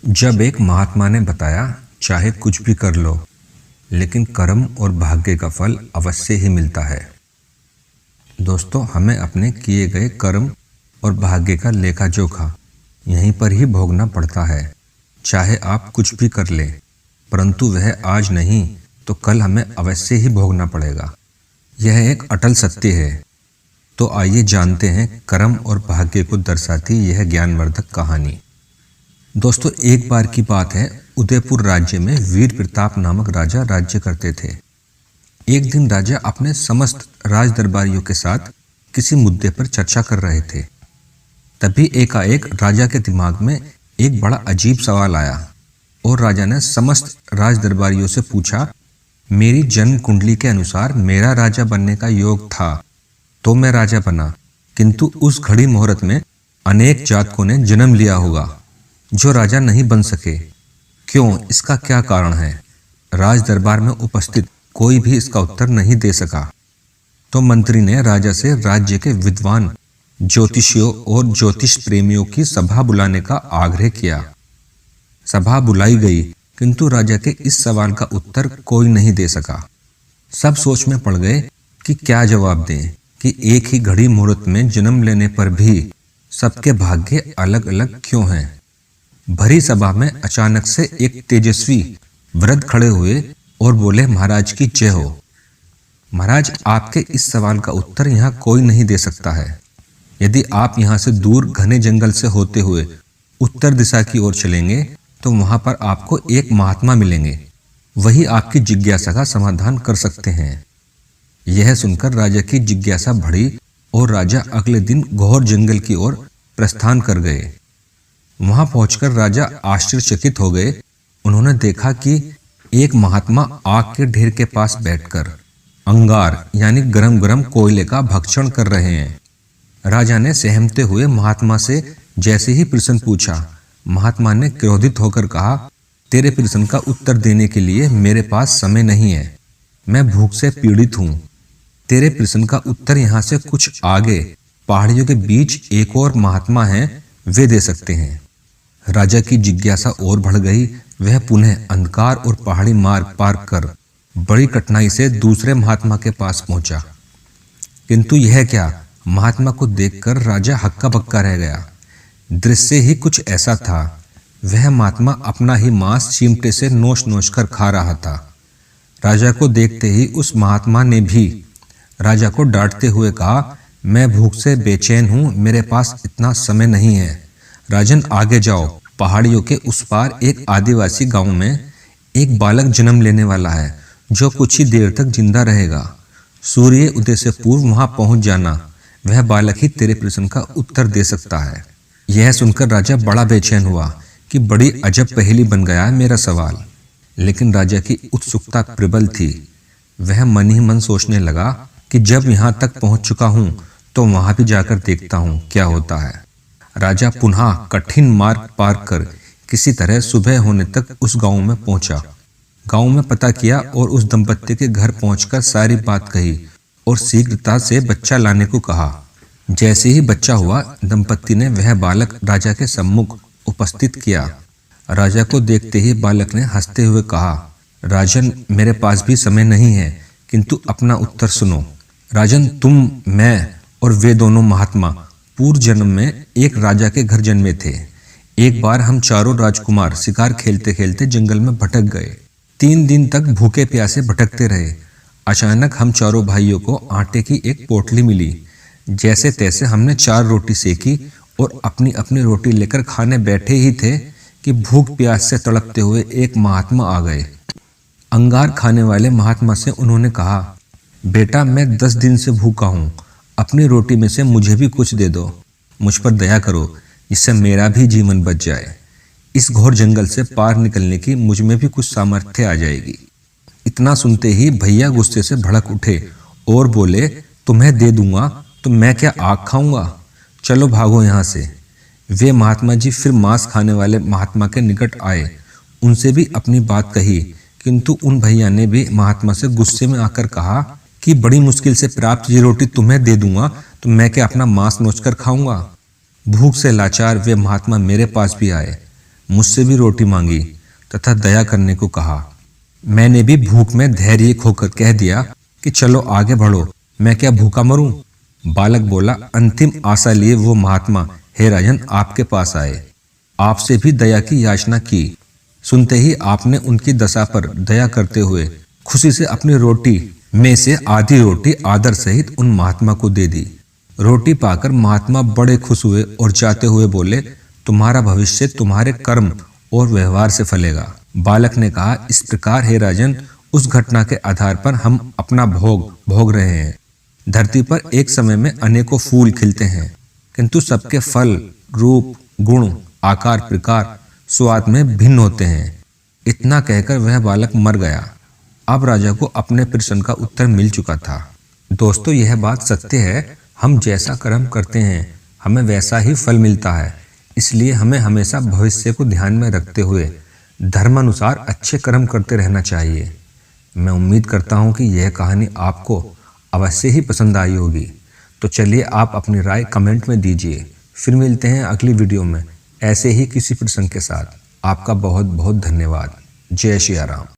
जब एक महात्मा ने बताया, चाहे कुछ भी कर लो, लेकिन कर्म और भाग्य का फल अवश्य ही मिलता है। दोस्तों, हमें अपने किए गए कर्म और भाग्य का लेखा जोखा यहीं पर ही भोगना पड़ता है। चाहे आप कुछ भी कर लें, परंतु वह आज नहीं तो कल हमें अवश्य ही भोगना पड़ेगा। यह एक अटल सत्य है। तो आइए जानते हैं कर्म और भाग्य को दर्शाती यह ज्ञानवर्धक कहानी। दोस्तों, एक बार की बात है, उदयपुर राज्य में वीर प्रताप नामक राजा राज्य करते थे। एक दिन राजा अपने समस्त राज दरबारियों के साथ किसी मुद्दे पर चर्चा कर रहे थे। तभी एकाएक राजा के दिमाग में एक बड़ा अजीब सवाल आया और राजा ने समस्त राज दरबारियों से पूछा, मेरी जन्म कुंडली के अनुसार मेरा राजा बनने का योग था तो मैं राजा बना, किंतु उस घड़ी मुहूर्त में अनेक जातकों ने जन्म लिया होगा जो राजा नहीं बन सके। क्यों? इसका क्या कारण है? राज दरबार में उपस्थित कोई भी इसका उत्तर नहीं दे सका। तो मंत्री ने राजा से राज्य के विद्वान ज्योतिषियों और ज्योतिष प्रेमियों की सभा बुलाने का आग्रह किया। सभा बुलाई गई, किंतु राजा के इस सवाल का उत्तर कोई नहीं दे सका। सब सोच में पड़ गए कि क्या जवाब दें कि एक ही घड़ी मुहूर्त में जन्म लेने पर भी सबके भाग्य अलग अलग क्यों हैं। भरी सभा में अचानक से एक तेजस्वी वृद्ध खड़े हुए और बोले, महाराज की जय हो। महाराज, आपके इस सवाल का उत्तर यहाँ कोई नहीं दे सकता है। यदि आप यहाँ से दूर घने जंगल से होते हुए उत्तर दिशा की ओर चलेंगे तो वहां पर आपको एक महात्मा मिलेंगे। वही आपकी जिज्ञासा का समाधान कर सकते हैं। यह सुनकर राजा की जिज्ञासा बढ़ी और राजा अगले दिन घोर जंगल की ओर प्रस्थान कर गए। वहां पहुंचकर राजा आश्चर्यचकित हो गए। उन्होंने देखा कि एक महात्मा आग के ढेर के पास बैठकर अंगार यानी गरम गरम कोयले का भक्षण कर रहे हैं। राजा ने सहमते हुए महात्मा से जैसे ही प्रश्न पूछा, महात्मा ने क्रोधित होकर कहा, तेरे प्रश्न का उत्तर देने के लिए मेरे पास समय नहीं है। मैं भूख से पीड़ित हूं। तेरे प्रश्न का उत्तर यहाँ से कुछ आगे पहाड़ियों के बीच एक और महात्मा है, वे दे सकते हैं। राजा की जिज्ञासा और बढ़ गई। वह पुनः अंधकार और पहाड़ी मार्ग पार कर बड़ी कठिनाई से दूसरे महात्मा के पास पहुंचा। किंतु यह क्या, महात्मा को देखकर राजा हक्का बक्का रह गया। दृश्य ही कुछ ऐसा था। वह महात्मा अपना ही मांस चिमटे से नोच नोच कर खा रहा था। राजा को देखते ही उस महात्मा ने भी राजा को डांटते हुए कहा, मैं भूख से बेचैन हूं, मेरे पास इतना समय नहीं है। राजन, आगे जाओ। पहाड़ियों के उस पार एक आदिवासी गांव में एक बालक जन्म लेने वाला है जो कुछ ही देर तक जिंदा रहेगा। सूर्य उदय से पूर्व वहां पहुंच जाना। वह बालक ही तेरे प्रश्न का उत्तर दे सकता है। यह सुनकर राजा बड़ा बेचैन हुआ कि बड़ी अजब पहेली बन गया है मेरा सवाल। लेकिन राजा की उत्सुकता प्रबल थी। वह मन ही मन सोचने लगा कि जब यहाँ तक पहुंच चुका हूं तो वहां भी जाकर देखता हूं क्या होता है। राजा पुनः कठिन मार्ग पार कर किसी तरह सुबह होने तक उस गांव में पहुंचा। गांव में पता किया और उस दंपत्ति के घर पहुंचकर सारी बात कही और शीघ्रता से बच्चा लाने को कहा। जैसे ही बच्चा हुआ, दंपत्ति ने वह बालक राजा के सम्मुख उपस्थित किया। राजा को देखते ही बालक ने हंसते हुए कहा, राजन, मेरे पास भी समय नहीं है, किंतु अपना उत्तर सुनो। राजन, तुम, मैं और वे दोनों महात्मा पूर्व जन्म में एक राजा के घर जन्मे थे। एक बार हम चारों राजकुमार शिकार खेलते खेलते जंगल में भटक गए। 3 दिन तक भूखे प्यासे भटकते रहे। अचानक हम चारों भाइयों को आटे की एक पोटली मिली। जैसे तैसे हमने 4 रोटी सेकी और अपनी अपनी रोटी लेकर खाने बैठे ही थे कि भूख प्यास से तड़पते हुए एक महात्मा आ गए। अंगार खाने वाले महात्मा से उन्होंने कहा, बेटा, मैं 10 दिन से भूखा हूँ, अपनी रोटी में से मुझे भी कुछ दे दो। मुझ पर दया करो, जिससे मेरा भी जीवन बच जाए। इस घोर जंगल से पार निकलने की मुझ में भी कुछ सामर्थ्य आ जाएगी। इतना सुनते ही भैया गुस्से से भड़क उठे और बोले, तुम्हें दे दूंगा तो मैं क्या आग खाऊंगा? चलो भागो यहाँ से। वे महात्मा जी फिर मांस खाने वाले महात्मा के निकट आए। उनसे भी अपनी बात कही, किंतु उन भैया ने भी महात्मा से गुस्से में आकर कहा कि बड़ी मुश्किल से प्राप्त ये रोटी तुम्हें दे दूंगा तो मैं क्या अपना मांस नोचकर खाऊंगा? भूख से लाचार वे महात्मा मेरे पास भी आए। मुझसे भी रोटी मांगी तथा दया करने को कहा। मैंने भी भूख में धैर्य खोकर कह दिया कि चलो आगे बढ़ो, मैं क्या भूखा मरूं? बालक बोला, अंतिम आशा लिए वो महात्मा हे राजन आपके पास आए, आपसे भी दया की याचना की। सुनते ही आपने उनकी दशा पर दया करते हुए खुशी से अपनी रोटी में से आधी रोटी आदर सहित उन महात्मा को दे दी। रोटी पाकर महात्मा बड़े खुश हुए और जाते हुए बोले, तुम्हारा भविष्य तुम्हारे कर्म और व्यवहार से फलेगा। बालक ने कहा, इस प्रकार हे राजन, उस घटना के आधार पर हम अपना भोग भोग रहे हैं। धरती पर एक समय में अनेकों फूल खिलते हैं, किंतु सबके फल, रूप, गुण, आकार, प्रकार, स्वाद में भिन्न होते हैं। इतना कहकर वह बालक मर गया। अब राजा को अपने प्रश्न का उत्तर मिल चुका था। दोस्तों, यह बात सत्य है, हम जैसा कर्म करते हैं हमें वैसा ही फल मिलता है। इसलिए हमें हमेशा भविष्य को ध्यान में रखते हुए धर्मानुसार अच्छे कर्म करते रहना चाहिए। मैं उम्मीद करता हूँ कि यह कहानी आपको अवश्य ही पसंद आई होगी। तो चलिए आप अपनी राय कमेंट में दीजिए। फिर मिलते हैं अगली वीडियो में ऐसे ही किसी प्रसंग के साथ। आपका बहुत बहुत धन्यवाद। जय श्री राम।